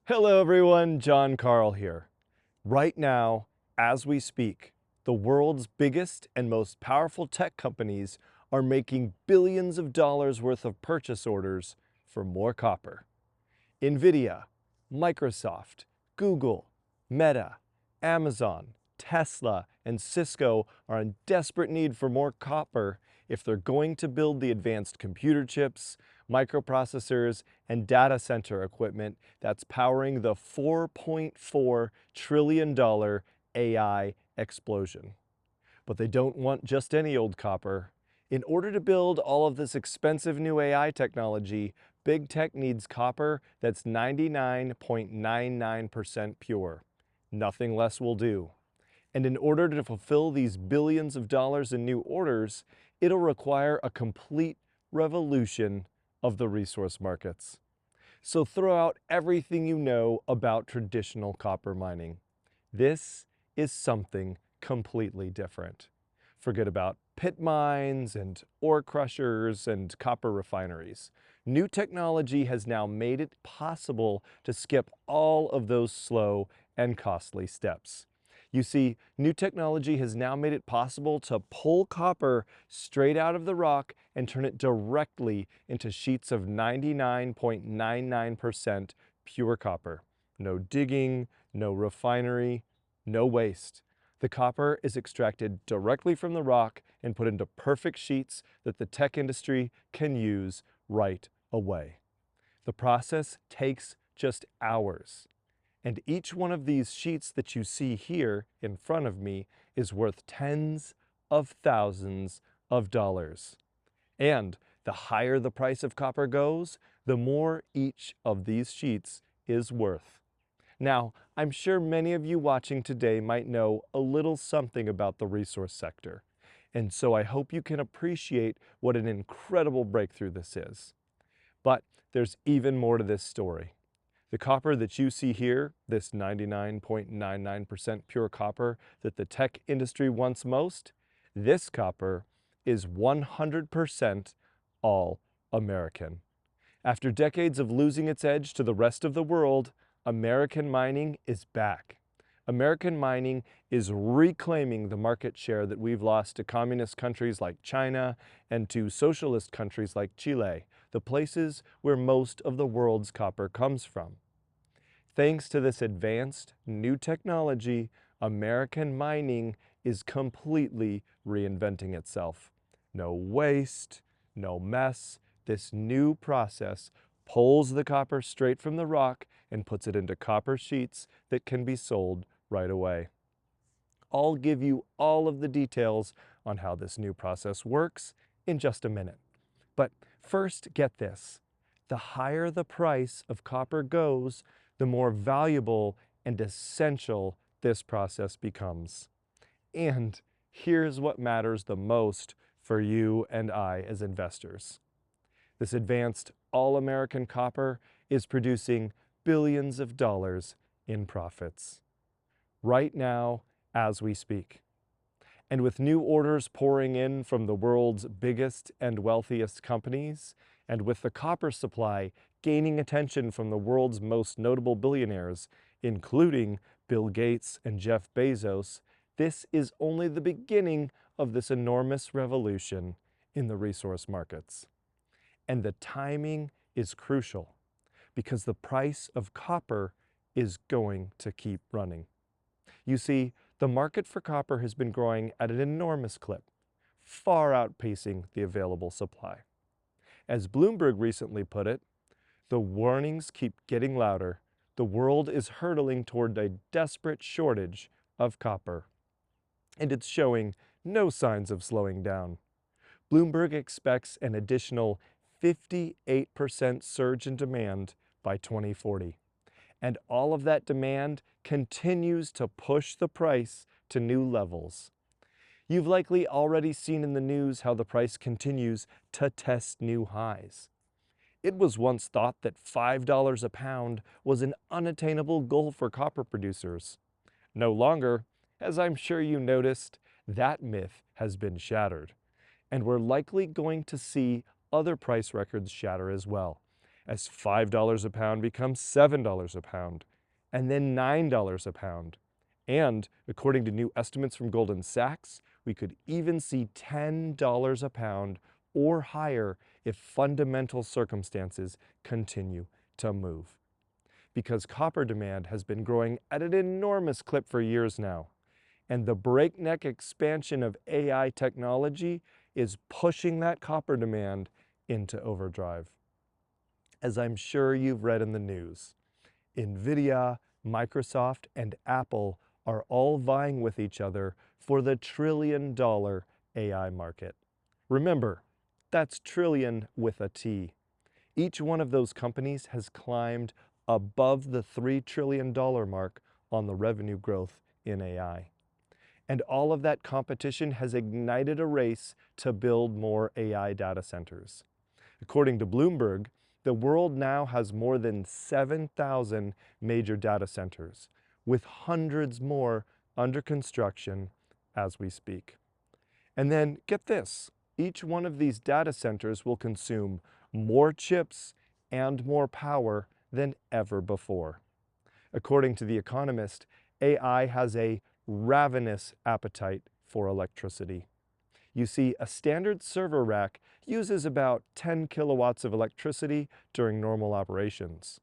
Hello everyone, John Carl here. Right now, as we speak, the world's biggest and most powerful tech companies are making billions of dollars worth of purchase orders for more copper. NVIDIA, Microsoft, Google, Meta, Amazon, Tesla, and Cisco are in desperate need for more copper if they're going to build the advanced computer chips, microprocessors, and data center equipment that's powering the $4.4 trillion AI explosion. But they don't want just any old copper. In order to build all of this expensive new AI technology, big tech needs copper that's 99.99% pure. Nothing less will do. And in order to fulfill these billions of dollars in new orders, it'll require a complete revolution of the resource markets. So throw out everything you know about traditional copper mining. This is something completely different. Forget about pit mines and ore crushers and copper refineries. New technology has now made it possible to skip all of those slow and costly steps. You see, new technology has now made it possible to pull copper straight out of the rock and turn it directly into sheets of 99.99% pure copper. No digging, no refinery, no waste. The copper is extracted directly from the rock and put into perfect sheets that the tech industry can use right away. The process takes just hours. And each one of these sheets that you see here in front of me is worth tens of thousands of dollars. And the higher the price of copper goes, the more each of these sheets is worth. Now, I'm sure many of you watching today might know a little something about the resource sector, and so I hope you can appreciate what an incredible breakthrough this is. But there's even more to this story. The copper that you see here, this 99.99% pure copper that the tech industry wants most, this copper is 100% all American. After decades of losing its edge to the rest of the world, American mining is back. American mining is reclaiming the market share that we've lost to communist countries like China and to socialist countries like Chile, the places where most of the world's copper comes from. Thanks to this advanced new technology, American mining is completely reinventing itself. No waste, no mess. This new process pulls the copper straight from the rock and puts it into copper sheets that can be sold right away. I'll give you all of the details on how this new process works in just a minute. But first, get this. The higher the price of copper goes, the more valuable and essential this process becomes. And here's what matters the most for you and I as investors. This advanced all-American copper is producing billions of dollars in profits. Right now, as we speak. And with new orders pouring in from the world's biggest and wealthiest companies, and with the copper supply gaining attention from the world's most notable billionaires, including Bill Gates and Jeff Bezos, this is only the beginning of this enormous revolution in the resource markets. And the timing is crucial because the price of copper is going to keep running. You see, the market for copper has been growing at an enormous clip, far outpacing the available supply. As Bloomberg recently put it, the warnings keep getting louder. The world is hurtling toward a desperate shortage of copper. And it's showing no signs of slowing down. Bloomberg expects an additional 58% surge in demand by 2040. And all of that demand continues to push the price to new levels. You've likely already seen in the news how the price continues to test new highs. It was once thought that $5 a pound was an unattainable goal for copper producers. No longer, as I'm sure you noticed, that myth has been shattered. And we're likely going to see other price records shatter as well, as $5 a pound becomes $7 a pound, and then $9 a pound. And according to new estimates from Goldman Sachs, we could even see $10 a pound or higher if fundamental circumstances continue to move. Because copper demand has been growing at an enormous clip for years now, and the breakneck expansion of AI technology is pushing that copper demand into overdrive. As I'm sure you've read in the news, NVIDIA, Microsoft, and Apple are all vying with each other for the trillion-dollar AI market. Remember, that's trillion with a T. Each one of those companies has climbed above the $3 trillion mark on the revenue growth in AI. And all of that competition has ignited a race to build more AI data centers. According to Bloomberg, the world now has more than 7,000 major data centers, with hundreds more under construction as we speak. And then get this, each one of these data centers will consume more chips and more power than ever before. According to The Economist, AI has a ravenous appetite for electricity. You see, a standard server rack uses about 10 kilowatts of electricity during normal operations.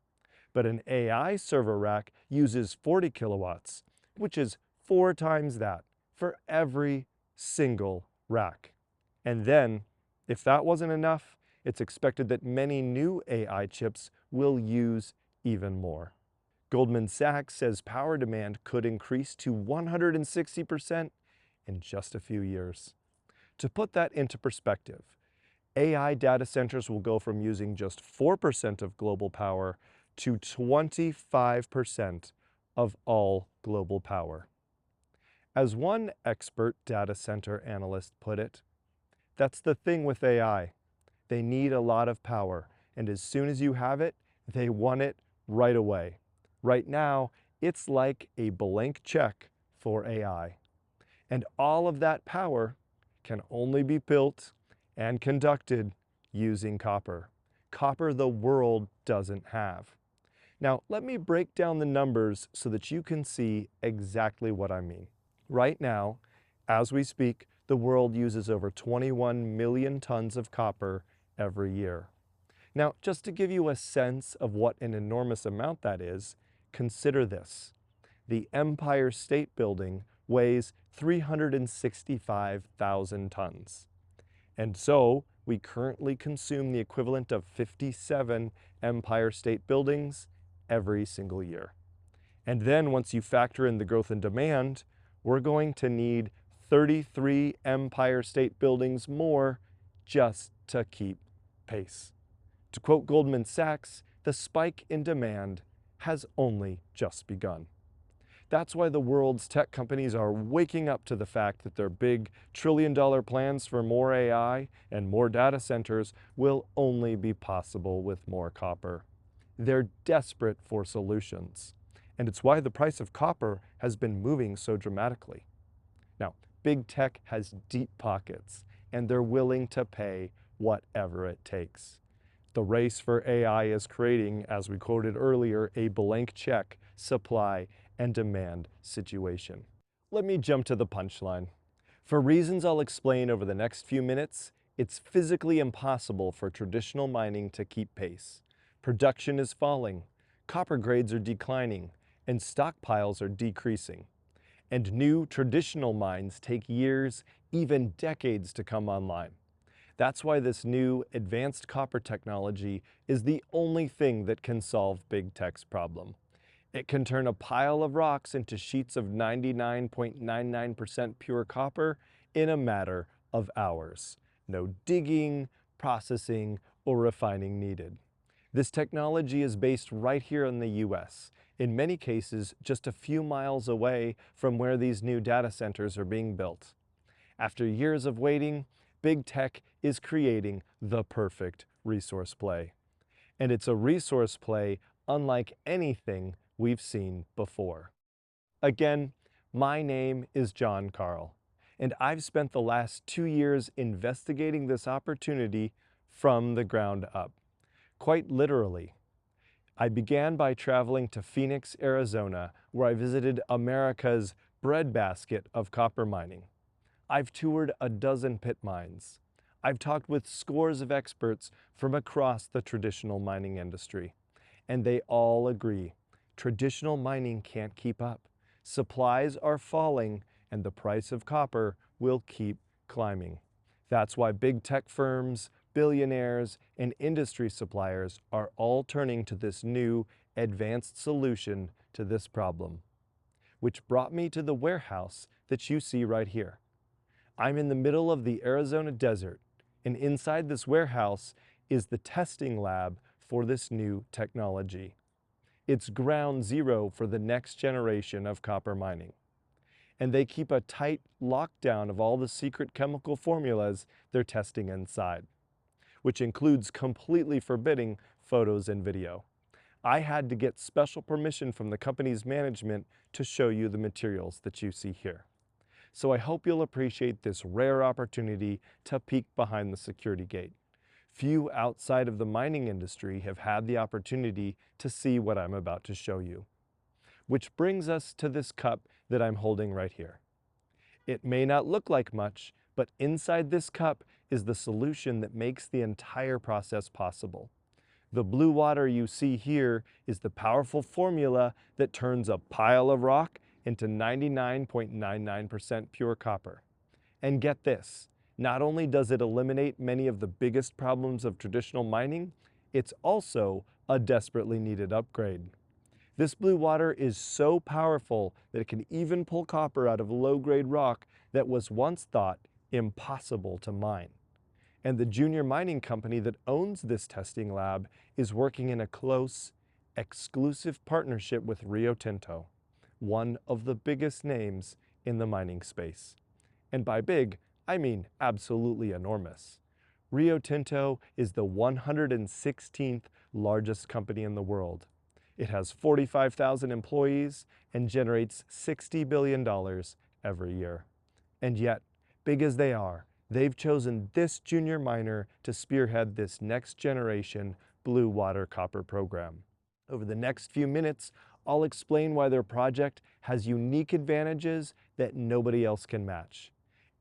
But an AI server rack uses 40 kilowatts, which is 4 times that for every single rack. And then, if that wasn't enough, it's expected that many new AI chips will use even more. Goldman Sachs says power demand could increase to 160% in just a few years. To put that into perspective, AI data centers will go from using just 4% of global power to 25% of all global power. As one expert data center analyst put it, that's the thing with AI. They need a lot of power, and as soon as you have it, they want it right away. Right now, it's like a blank check for AI. And all of that power can only be built and conducted using copper. Copper the world doesn't have. Now, let me break down the numbers so that you can see exactly what I mean. Right now, as we speak, the world uses over 21 million tons of copper every year. Now, just to give you a sense of what an enormous amount that is, consider this. The Empire State Building weighs 365,000 tons. And so, we currently consume the equivalent of 57 Empire State Buildings every single year. And then once you factor in the growth in demand, we're going to need 33 Empire State Buildings more just to keep pace. To quote Goldman Sachs, the spike in demand has only just begun. That's why the world's tech companies are waking up to the fact that their big trillion-dollar plans for more AI and more data centers will only be possible with more copper. They're desperate for solutions, and it's why the price of copper has been moving so dramatically. Now, big tech has deep pockets, and they're willing to pay whatever it takes. The race for AI is creating, as we quoted earlier, a blank check supply and demand situation. Let me jump to the punchline. For reasons I'll explain over the next few minutes, it's physically impossible for traditional mining to keep pace. Production is falling, copper grades are declining, and stockpiles are decreasing. And new traditional mines take years, even decades to come online. That's why this new advanced copper technology is the only thing that can solve big tech's problem. It can turn a pile of rocks into sheets of 99.99% pure copper in a matter of hours. No digging, processing, or refining needed. This technology is based right here in the US, in many cases just a few miles away from where these new data centers are being built. After years of waiting, big tech is creating the perfect resource play. And it's a resource play unlike anything we've seen before. Again, my name is John Carl, and I've spent the last 2 years investigating this opportunity from the ground up. Quite literally. I began by traveling to Phoenix, Arizona, where I visited America's breadbasket of copper mining. I've toured a dozen pit mines. I've talked with scores of experts from across the traditional mining industry, and they all agree traditional mining can't keep up. Supplies are falling, and the price of copper will keep climbing. That's why big tech firms, billionaires, and industry suppliers are all turning to this new, advanced solution to this problem. Which brought me to the warehouse that you see right here. I'm in the middle of the Arizona desert, and inside this warehouse is the testing lab for this new technology. It's ground zero for the next generation of copper mining. And they keep a tight lockdown of all the secret chemical formulas they're testing inside, which includes completely forbidding photos and video. I had to get special permission from the company's management to show you the materials that you see here. So I hope you'll appreciate this rare opportunity to peek behind the security gate. Few outside of the mining industry have had the opportunity to see what I'm about to show you. Which brings us to this cup that I'm holding right here. It may not look like much, but inside this cup is the solution that makes the entire process possible. The blue water you see here is the powerful formula that turns a pile of rock into 99.99% pure copper. And get this, not only does it eliminate many of the biggest problems of traditional mining, it's also a desperately needed upgrade. This blue water is so powerful that it can even pull copper out of low-grade rock that was once thought impossible to mine. And the junior mining company that owns this testing lab is working in a close, exclusive partnership with Rio Tinto, one of the biggest names in the mining space. And by big, I mean absolutely enormous. Rio Tinto is the 116th largest company in the world. It has 45,000 employees and generates $60 billion every year. And yet, big as they are, they've chosen this junior miner to spearhead this next generation blue water copper program. Over the next few minutes, I'll explain why their project has unique advantages that nobody else can match,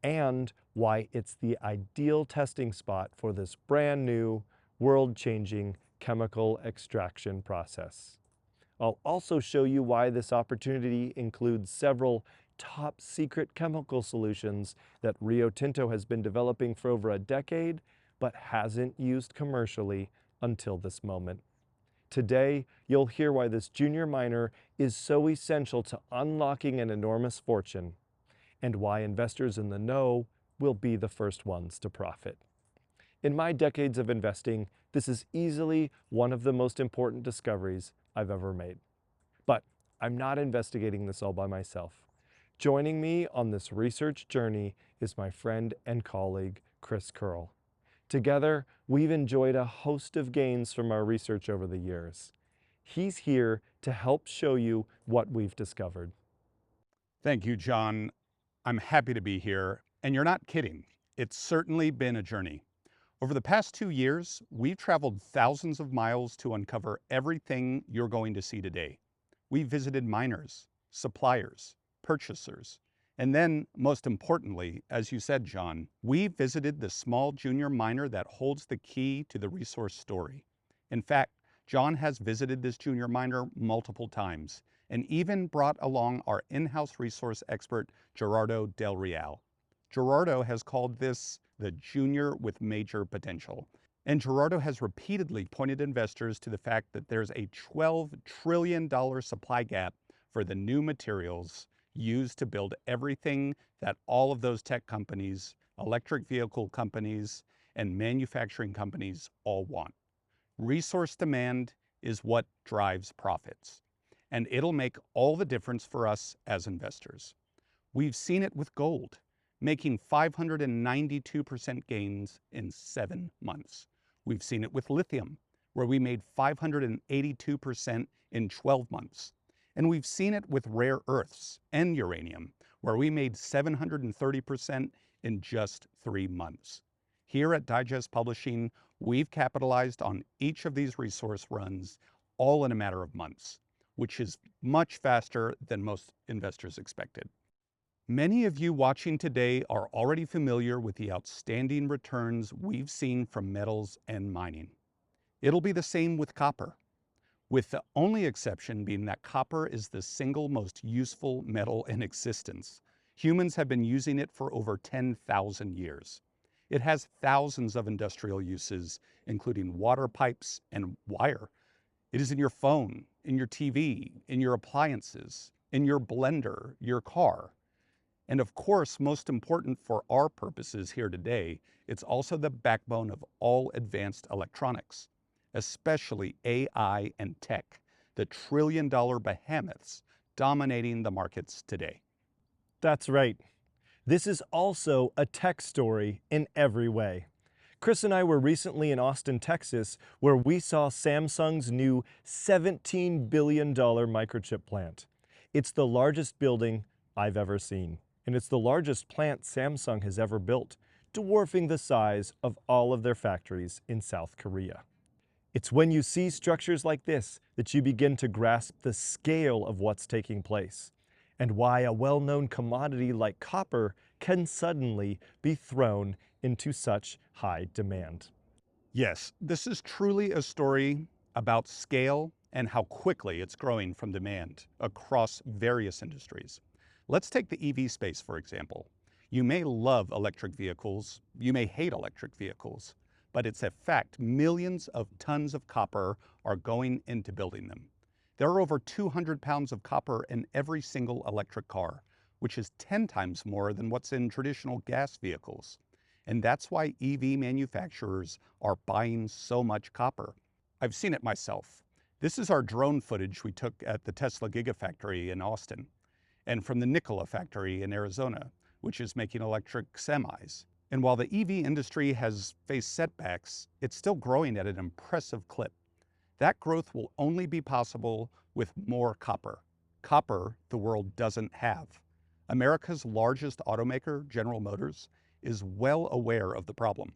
and why it's the ideal testing spot for this brand new, world-changing chemical extraction process. I'll also show you why this opportunity includes several top secret chemical solutions that Rio Tinto has been developing for over a decade, but hasn't used commercially until this moment. Today, you'll hear why this junior miner is so essential to unlocking an enormous fortune, and why investors in the know will be the first ones to profit. In my decades of investing, this is easily one of the most important discoveries I've ever made. But I'm not investigating this all by myself. Joining me on this research journey is my friend and colleague, Chris Curl. Together, we've enjoyed a host of gains from our research over the years. He's here to help show you what we've discovered. Thank you, John. I'm happy to be here, and you're not kidding. It's certainly been a journey. Over the past 2 years, we've traveled thousands of miles to uncover everything you're going to see today. We visited miners, suppliers, purchasers, and then, most importantly, as you said, John, we visited the small junior miner that holds the key to the resource story. In fact, John has visited this junior miner multiple times and even brought along our in-house resource expert, Gerardo Del Real. Gerardo has called this the junior with major potential. And Gerardo has repeatedly pointed investors to the fact that there's a $12 trillion supply gap for the new materials used to build everything that all of those tech companies, electric vehicle companies, and manufacturing companies all want. Resource demand is what drives profits, and it'll make all the difference for us as investors. We've seen it with gold, making 592% gains in 7 months. We've seen it with lithium, where we made 582% in 12 months. And we've seen it with rare earths and uranium, where we made 730% in just 3 months. Here at Digest Publishing, We've capitalized on each of these resource runs all in a matter of months, which is much faster than most investors expected. Many of you watching today are already familiar with the outstanding returns we've seen from metals and mining. It'll be the same with copper, with the only exception being that copper is the single most useful metal in existence. Humans have been using it for over 10,000 years. It has thousands of industrial uses, including water pipes and wire. It is in your phone, in your TV, in your appliances, in your blender, your car. And of course, most important for our purposes here today, it's also the backbone of all advanced electronics, especially AI and tech, the trillion-dollar behemoths dominating the markets today. That's right. This is also a tech story in every way. Chris and I were recently in Austin, Texas, where we saw Samsung's new $17 billion microchip plant. It's the largest building I've ever seen, and it's the largest plant Samsung has ever built, dwarfing the size of all of their factories in South Korea. It's when you see structures like this that you begin to grasp the scale of what's taking place, and why a well-known commodity like copper can suddenly be thrown into such high demand. Yes, this is truly a story about scale and how quickly it's growing from demand across various industries. Let's take the EV space, for example. You may love electric vehicles, you may hate electric vehicles, but it's a fact millions of tons of copper are going into building them. There are over 200 pounds of copper in every single electric car, which is 10 times more than what's in traditional gas vehicles. And that's why EV manufacturers are buying so much copper. I've seen it myself. This is our drone footage we took at the Tesla Gigafactory in Austin, and from the Nikola factory in Arizona, which is making electric semis. And while the EV industry has faced setbacks, it's still growing at an impressive clip. That growth will only be possible with more copper. Copper the world doesn't have. America's largest automaker, General Motors, is well aware of the problem.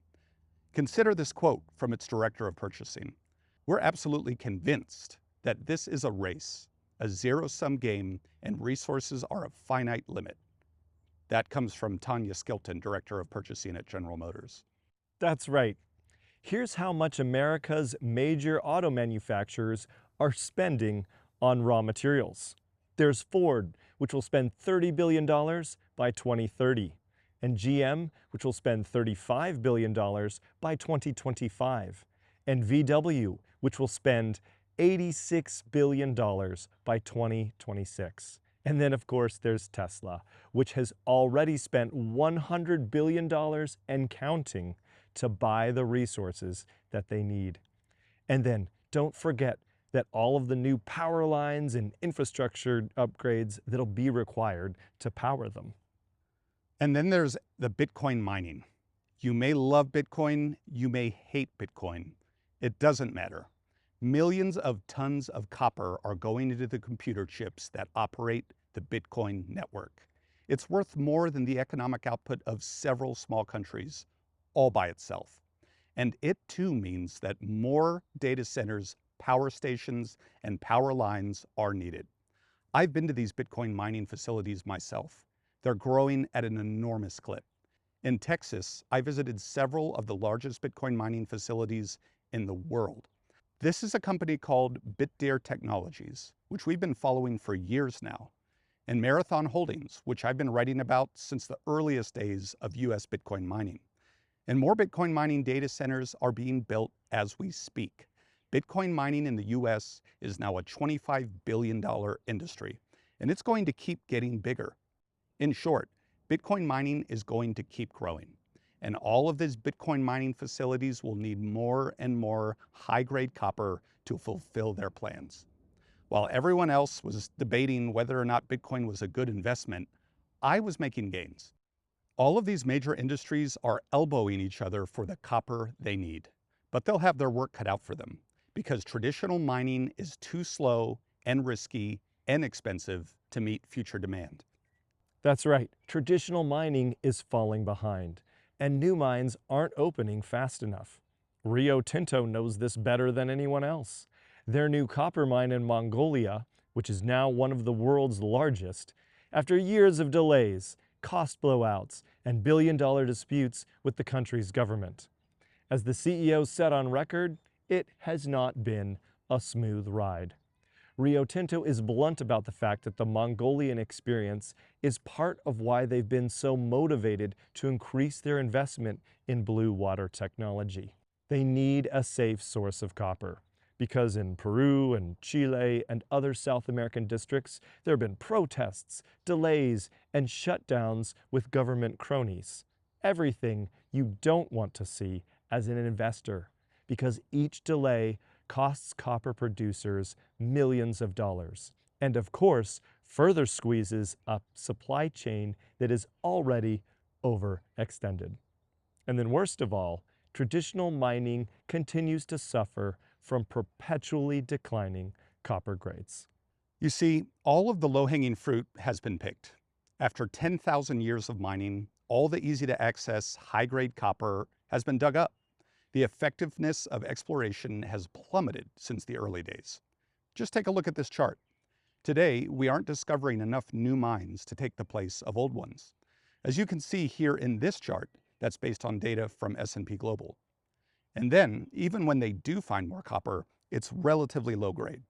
Consider this quote from its director of purchasing. "We're absolutely convinced that this is a race, a zero-sum game, and resources are a finite limit." That comes from Tanya Skilton, director of purchasing at General Motors. That's right. Here's how much America's major auto manufacturers are spending on raw materials. There's Ford, which will spend $30 billion by 2030, and GM, which will spend $35 billion by 2025, and VW, which will spend $86 billion by 2026. And then, of course, there's Tesla, which has already spent $100 billion and counting to buy the resources that they need. And then don't forget that all of the new power lines and infrastructure upgrades that'll be required to power them. And then there's the Bitcoin mining. You may love Bitcoin, you may hate Bitcoin. It doesn't matter. Millions of tons of copper are going into the computer chips that operate the Bitcoin network. It's worth more than the economic output of several small countries, all by itself. And it too means that more data centers, power stations, and power lines are needed. I've been to these Bitcoin mining facilities myself. They're growing at an enormous clip. In Texas, I visited several of the largest Bitcoin mining facilities in the world. This is a company called Bitdeer Technologies, which we've been following for years now, and Marathon Holdings, which I've been writing about since the earliest days of US Bitcoin mining. And more Bitcoin mining data centers are being built as we speak. Bitcoin mining in the US is now a $25 billion industry, and it's going to keep getting bigger. In short, Bitcoin mining is going to keep growing, and all of these Bitcoin mining facilities will need more and more high-grade copper to fulfill their plans. While everyone else was debating whether or not Bitcoin was a good investment, I was making gains. All of these major industries are elbowing each other for the copper they need, but they'll have their work cut out for them because traditional mining is too slow and risky and expensive to meet future demand. That's right. Traditional mining is falling behind, and new mines aren't opening fast enough. Rio Tinto knows this better than anyone else. Their new copper mine in Mongolia, which is now one of the world's largest, after years of delays, cost blowouts, and billion-dollar disputes with the country's government. As the CEO said on record, it has not been a smooth ride. Rio Tinto is blunt about the fact that the Mongolian experience is part of why they've been so motivated to increase their investment in blue water technology. They need a safe source of copper because in Peru and Chile and other South American districts, there have been protests, delays, and shutdowns with government cronies. Everything you don't want to see as an investor, because each delay costs copper producers millions of dollars, and of course, further squeezes a supply chain that is already overextended. And then worst of all, traditional mining continues to suffer from perpetually declining copper grades. You see, all of the low-hanging fruit has been picked. After 10,000 years of mining, all the easy-to-access, high-grade copper has been dug up. The effectiveness of exploration has plummeted since the early days. Just take a look at this chart. Today, we aren't discovering enough new mines to take the place of old ones. As you can see here in this chart, that's based on data from S&P Global. And then, even when they do find more copper, it's relatively low grade.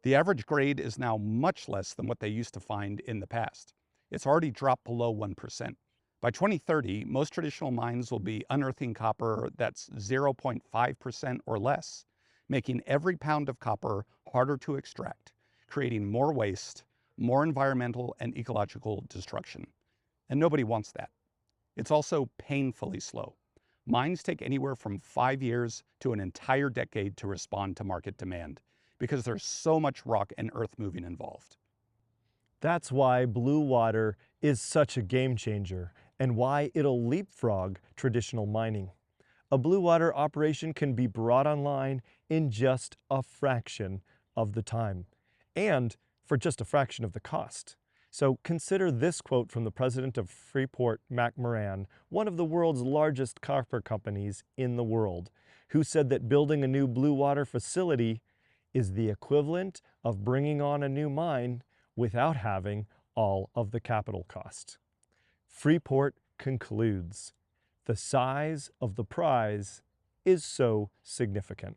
The average grade is now much less than what they used to find in the past. It's already dropped below 1%. By 2030, most traditional mines will be unearthing copper that's 0.5% or less, making every pound of copper harder to extract, creating more waste, more environmental and ecological destruction. And nobody wants that. It's also painfully slow. Mines take anywhere from 5 years to an entire decade to respond to market demand because there's so much rock and earth moving involved. That's why blue water is such a game changer and why it'll leapfrog traditional mining. A blue water operation can be brought online in just a fraction of the time and for just a fraction of the cost. So consider this quote from the president of Freeport-McMoRan, one of the world's largest copper companies in the world, who said that building a new blue water facility is the equivalent of bringing on a new mine without having all of the capital cost. Freeport concludes, the size of the prize is so significant.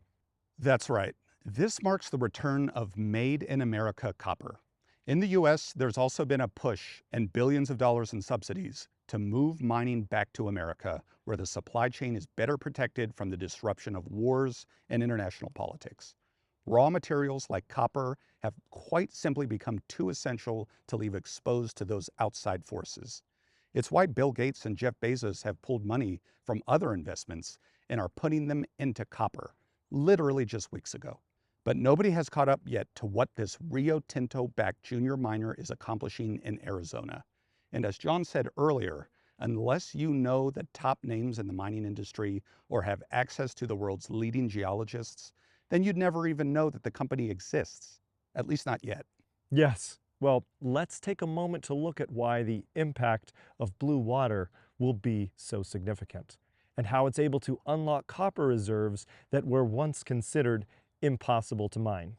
That's right. This marks the return of Made in America copper. In the US, there's also been a push and billions of dollars in subsidies to move mining back to America, where the supply chain is better protected from the disruption of wars and international politics. Raw materials like copper have quite simply become too essential to leave exposed to those outside forces. It's why Bill Gates and Jeff Bezos have pulled money from other investments and are putting them into copper, literally just weeks ago. But nobody has caught up yet to what this Rio Tinto-backed junior miner is accomplishing in Arizona. And as John said earlier, unless you know the top names in the mining industry or have access to the world's leading geologists, then you'd never even know that the company exists, at least not yet. Yes, well, let's take a moment to look at why the impact of blue water will be so significant and how it's able to unlock copper reserves that were once considered impossible to mine.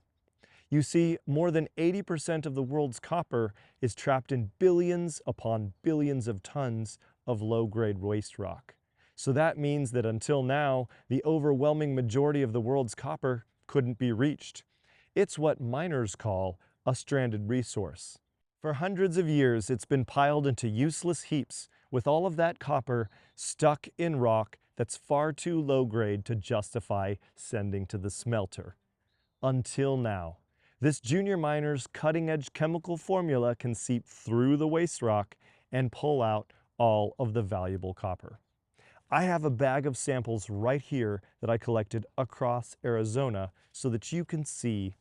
You see, more than 80% of the world's copper is trapped in billions upon billions of tons of low-grade waste rock. So that means that until now, the overwhelming majority of the world's copper couldn't be reached. It's what miners call a stranded resource. For hundreds of years, it's been piled into useless heaps with all of that copper stuck in rock that's far too low grade to justify sending to the smelter. Until now, this junior miner's cutting-edge chemical formula can seep through the waste rock and pull out all of the valuable copper. I have a bag of samples right here that I collected across Arizona so that you can see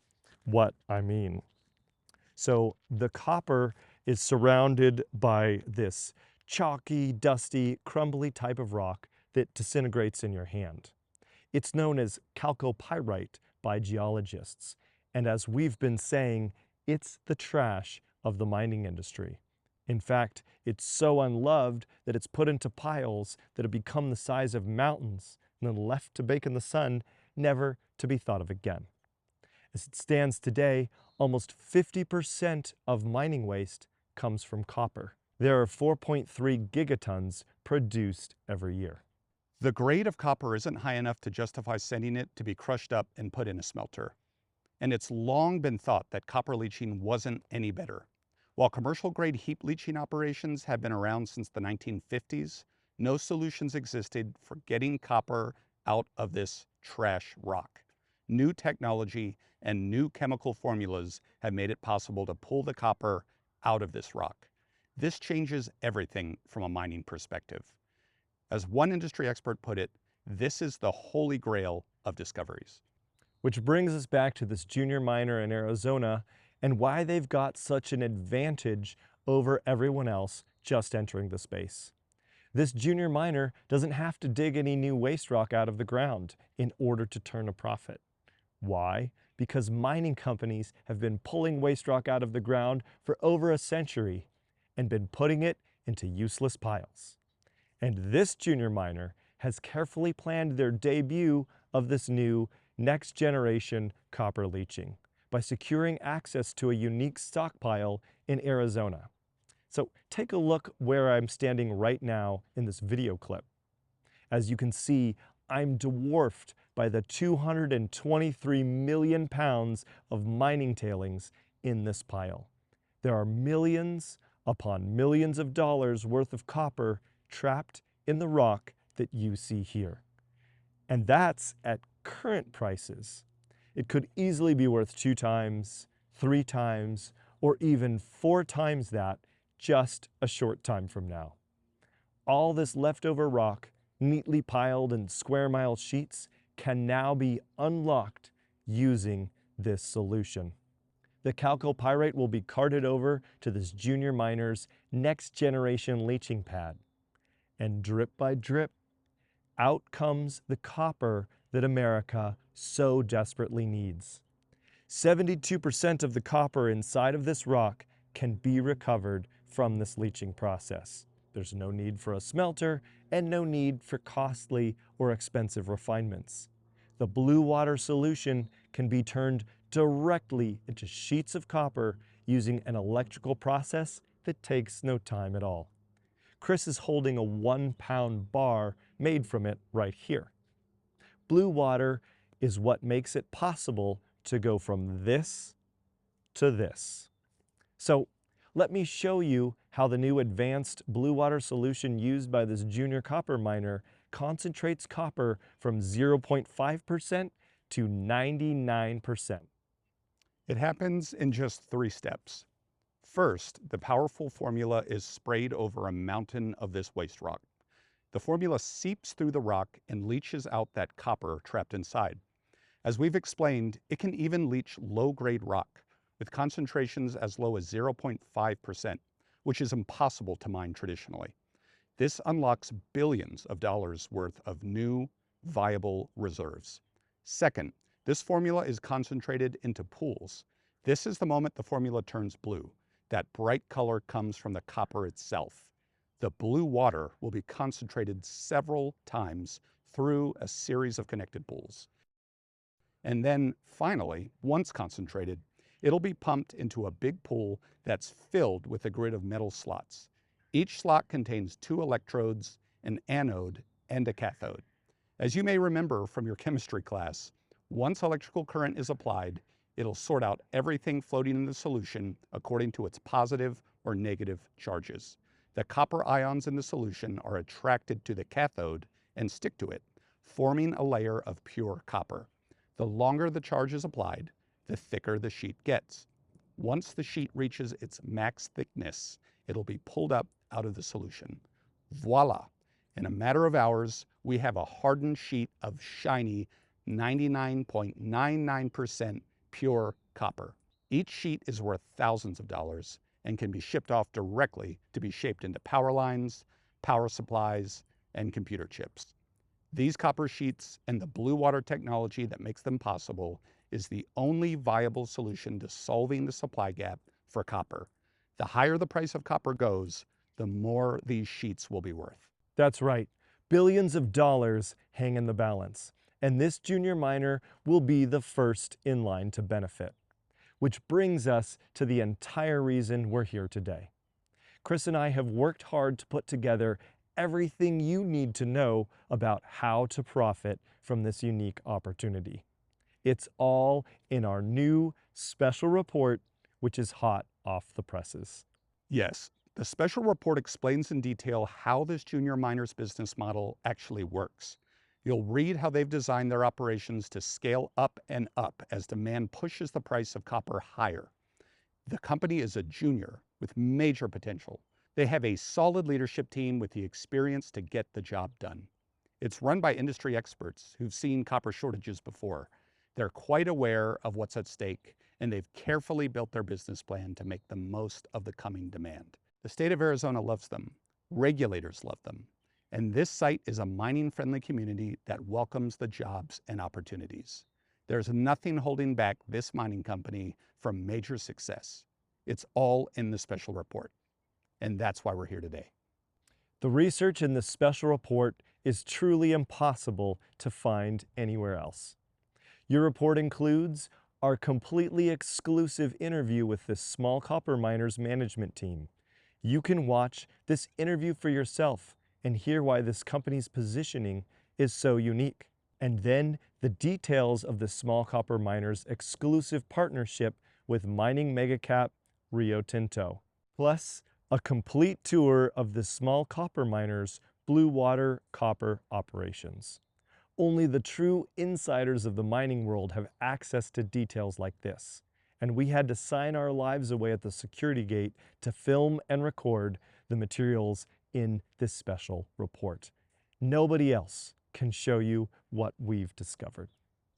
what I mean. So the copper is surrounded by this chalky, dusty, crumbly type of rock that disintegrates in your hand. It's known as chalcopyrite by geologists, and as we've been saying, it's the trash of the mining industry. In fact, it's so unloved that it's put into piles that have become the size of mountains and then left to bake in the sun, never to be thought of again. As it stands today, almost 50% of mining waste comes from copper. There are 4.3 gigatons produced every year. The grade of copper isn't high enough to justify sending it to be crushed up and put in a smelter. And it's long been thought that copper leaching wasn't any better. While commercial grade heap leaching operations have been around since the 1950s, no solutions existed for getting copper out of this trash rock. New technology and new chemical formulas have made it possible to pull the copper out of this rock. This changes everything from a mining perspective. As one industry expert put it, this is the holy grail of discoveries. Which brings us back to this junior miner in Arizona and why they've got such an advantage over everyone else just entering the space. This junior miner doesn't have to dig any new waste rock out of the ground in order to turn a profit. Why? Because mining companies have been pulling waste rock out of the ground for over a century and been putting it into useless piles. And this junior miner has carefully planned their debut of this new next generation copper leaching by securing access to a unique stockpile in Arizona. So take a look where I'm standing right now in this video clip. As you can see, I'm dwarfed by the 223 million pounds of mining tailings in this pile. There are millions upon millions of dollars worth of copper trapped in the rock that you see here. And that's at current prices. It could easily be worth 2 times, 3 times, or even 4 times that just a short time from now. All this leftover rock, neatly piled in square mile sheets, can now be unlocked using this solution. The chalcopyrite will be carted over to this junior miner's next generation leaching pad. And drip by drip, out comes the copper that America so desperately needs. 72% of the copper inside of this rock can be recovered from this leaching process. There's no need for a smelter and no need for costly or expensive refinements. The blue water solution can be turned directly into sheets of copper using an electrical process that takes no time at all. Chris is holding a 1-pound bar made from it right here. Blue water is what makes it possible to go from this to this. So let me show you how the new advanced blue water solution used by this junior copper miner concentrates copper from 0.5% to 99%. It happens in just 3 steps. First, the powerful formula is sprayed over a mountain of this waste rock. The formula seeps through the rock and leaches out that copper trapped inside. As we've explained, it can even leach low-grade rock with concentrations as low as 0.5%, which is impossible to mine traditionally. This unlocks billions of dollars worth of new, viable reserves. Second, this formula is concentrated into pools. This is the moment the formula turns blue. That bright color comes from the copper itself. The blue water will be concentrated several times through a series of connected pools. And then finally, once concentrated, it'll be pumped into a big pool that's filled with a grid of metal slots. Each slot contains 2 electrodes, an anode, and a cathode. As you may remember from your chemistry class, once electrical current is applied, it'll sort out everything floating in the solution according to its positive or negative charges. The copper ions in the solution are attracted to the cathode and stick to it, forming a layer of pure copper. The longer the charge is applied, the thicker the sheet gets. Once the sheet reaches its max thickness, it'll be pulled up out of the solution. Voila! In a matter of hours, we have a hardened sheet of shiny 99.99% pure copper. Each sheet is worth thousands of dollars and can be shipped off directly to be shaped into power lines, power supplies, and computer chips. These copper sheets and the blue water technology that makes them possible is the only viable solution to solving the supply gap for copper. The higher the price of copper goes, the more these sheets will be worth. That's right. Billions of dollars hang in the balance, and this junior miner will be the first in line to benefit. Which brings us to the entire reason we're here today. Chris and I have worked hard to put together everything you need to know about how to profit from this unique opportunity. It's all in our new special report, which is hot off the presses. Yes, the special report explains in detail how this junior miner's business model actually works. You'll read how they've designed their operations to scale up and up as demand pushes the price of copper higher. The company is a junior with major potential. They have a solid leadership team with the experience to get the job done. It's run by industry experts who've seen copper shortages before. They're quite aware of what's at stake, and they've carefully built their business plan to make the most of the coming demand. The state of Arizona loves them. Regulators love them. And this site is a mining-friendly community that welcomes the jobs and opportunities. There's nothing holding back this mining company from major success. It's all in the special report. And that's why we're here today. The research in this special report is truly impossible to find anywhere else. Your report includes our completely exclusive interview with the Small Copper Miners management team. You can watch this interview for yourself and hear why this company's positioning is so unique. And then the details of the Small Copper Miners' exclusive partnership with mining megacap Rio Tinto. Plus, a complete tour of the Small Copper Miners' blue water copper operations. Only the true insiders of the mining world have access to details like this, and we had to sign our lives away at the security gate to film and record the materials in this special report. Nobody else can show you what we've discovered.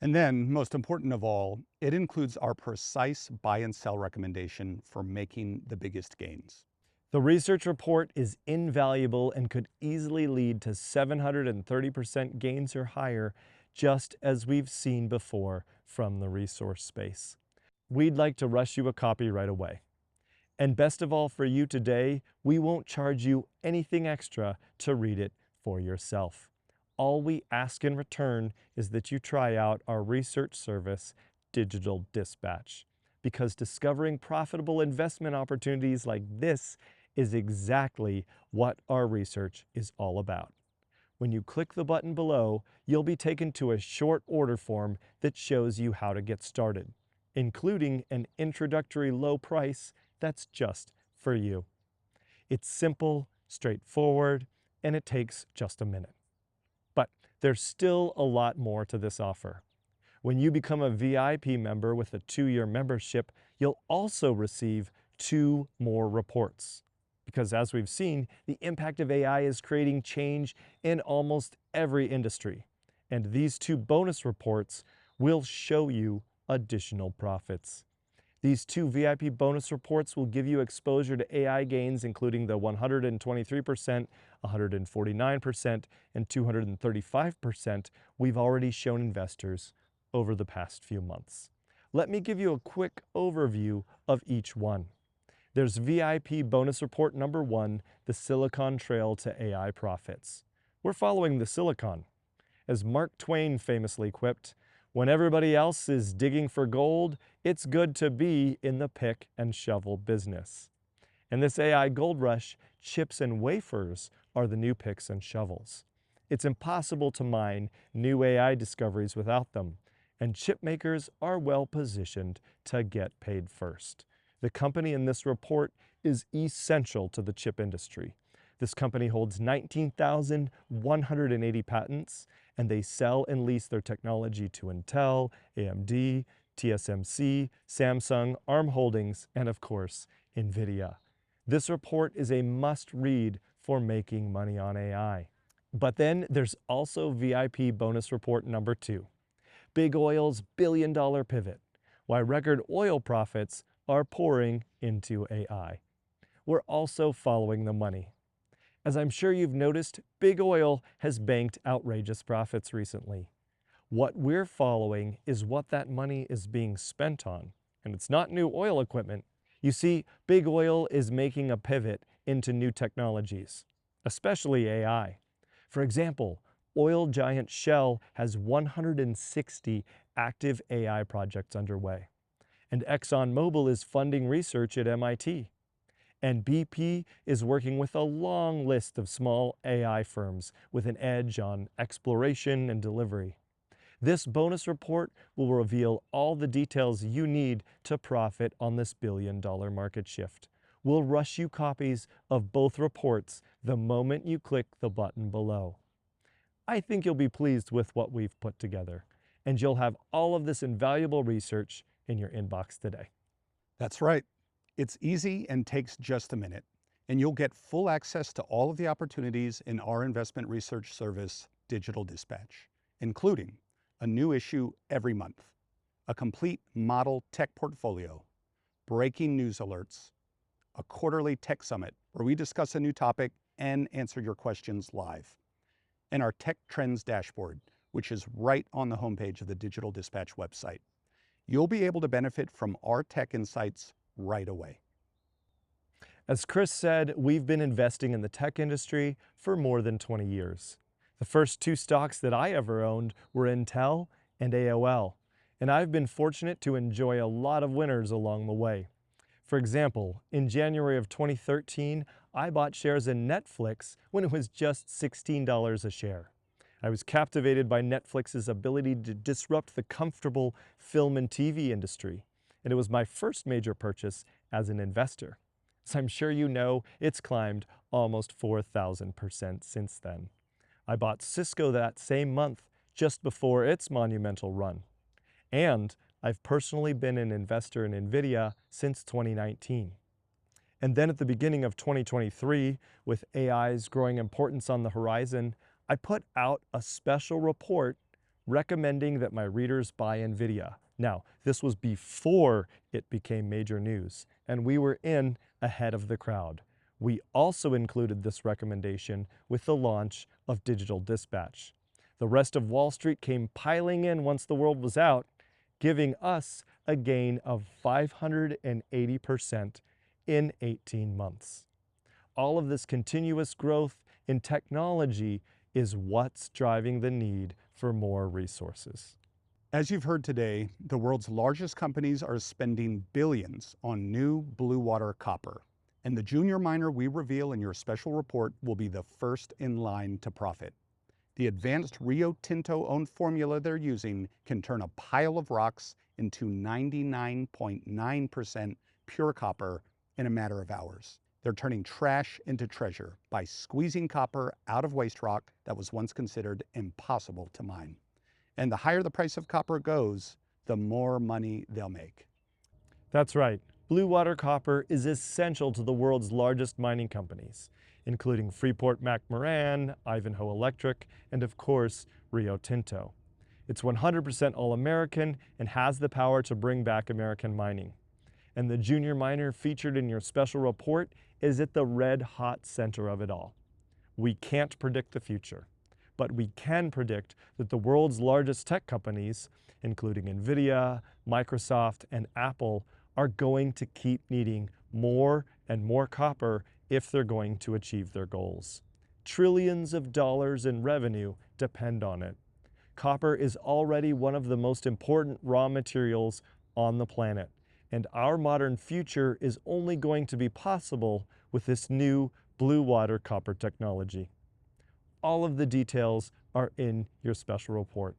And then, most important of all, it includes our precise buy and sell recommendation for making the biggest gains. The research report is invaluable and could easily lead to 730% gains or higher, just as we've seen before from the resource space. We'd like to rush you a copy right away. And best of all for you today, we won't charge you anything extra to read it for yourself. All we ask in return is that you try out our research service, Digital Dispatch, because discovering profitable investment opportunities like this is exactly what our research is all about. When you click the button below, you'll be taken to a short order form that shows you how to get started, including an introductory low price that's just for you. It's simple, straightforward, and it takes just a minute. But there's still a lot more to this offer. When you become a VIP member with a 2-year membership, you'll also receive 2 more reports. Because as we've seen, the impact of AI is creating change in almost every industry. And these 2 bonus reports will show you additional profits. These 2 VIP bonus reports will give you exposure to AI gains, including the 123%, 149%, and 235% we've already shown investors over the past few months. Let me give you a quick overview of each one. There's VIP bonus report number 1, the Silicon Trail to AI Profits. We're following the silicon. As Mark Twain famously quipped, when everybody else is digging for gold, it's good to be in the pick and shovel business. In this AI gold rush, chips and wafers are the new picks and shovels. It's impossible to mine new AI discoveries without them, and chip makers are well positioned to get paid first. The company in this report is essential to the chip industry. This company holds 19,180 patents, and they sell and lease their technology to Intel, AMD, TSMC, Samsung, ARM Holdings, and of course, NVIDIA. This report is a must-read for making money on AI. But then there's also VIP bonus report number 2, Big Oil's billion-dollar pivot, why record oil profits are pouring into AI. We're also following the money. As I'm sure you've noticed, Big Oil has banked outrageous profits recently. What we're following is what that money is being spent on, and it's not new oil equipment. You see, Big Oil is making a pivot into new technologies, especially AI. For example, oil giant Shell has 160 active AI projects underway, and ExxonMobil is funding research at MIT. And BP is working with a long list of small AI firms with an edge on exploration and delivery. This bonus report will reveal all the details you need to profit on this billion-dollar market shift. We'll rush you copies of both reports the moment you click the button below. I think you'll be pleased with what we've put together, and you'll have all of this invaluable research in your inbox today. That's right. It's easy and takes just a minute, and you'll get full access to all of the opportunities in our investment research service, Digital Dispatch, including a new issue every month, a complete model tech portfolio, breaking news alerts, a quarterly tech summit where we discuss a new topic and answer your questions live, and our tech trends dashboard, which is right on the homepage of the Digital Dispatch website. You'll be able to benefit from our tech insights right away. As Chris said, we've been investing in the tech industry for more than 20 years. The first two stocks that I ever owned were Intel and AOL, and I've been fortunate to enjoy a lot of winners along the way. For example, in January of 2013, I bought shares in Netflix when it was just $16 a share. I was captivated by Netflix's ability to disrupt the comfortable film and TV industry, and it was my first major purchase as an investor. As I'm sure you know, it's climbed almost 4,000% since then. I bought Cisco that same month, just before its monumental run. And I've personally been an investor in NVIDIA since 2019. And then at the beginning of 2023, with AI's growing importance on the horizon, I put out a special report recommending that my readers buy NVIDIA. Now, this was before it became major news, and we were in ahead of the crowd. We also included this recommendation with the launch of Digital Dispatch. The rest of Wall Street came piling in once the word was out, giving us a gain of 580% in 18 months. All of this continuous growth in technology is what's driving the need for more resources. As you've heard today, the world's largest companies are spending billions on new blue water copper, and the junior miner we reveal in your special report will be the first in line to profit. The advanced Rio Tinto-owned formula they're using can turn a pile of rocks into 99.9% pure copper in a matter of hours. They're turning trash into treasure by squeezing copper out of waste rock that was once considered impossible to mine. And the higher the price of copper goes, the more money they'll make. That's right. Blue water copper is essential to the world's largest mining companies, including Freeport-McMoRan, Ivanhoe Electric, and of course, Rio Tinto. It's 100% all-American and has the power to bring back American mining. And the junior miner featured in your special report is at the red-hot center of it all. We can't predict the future, but we can predict that the world's largest tech companies, including NVIDIA, Microsoft, and Apple, are going to keep needing more and more copper if they're going to achieve their goals. Trillions of dollars in revenue depend on it. Copper is already one of the most important raw materials on the planet, and our modern future is only going to be possible with this new blue water copper technology. All of the details are in your special report.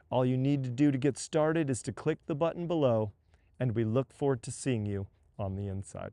All you need to do to get started is to click the button below, and we look forward to seeing you on the inside.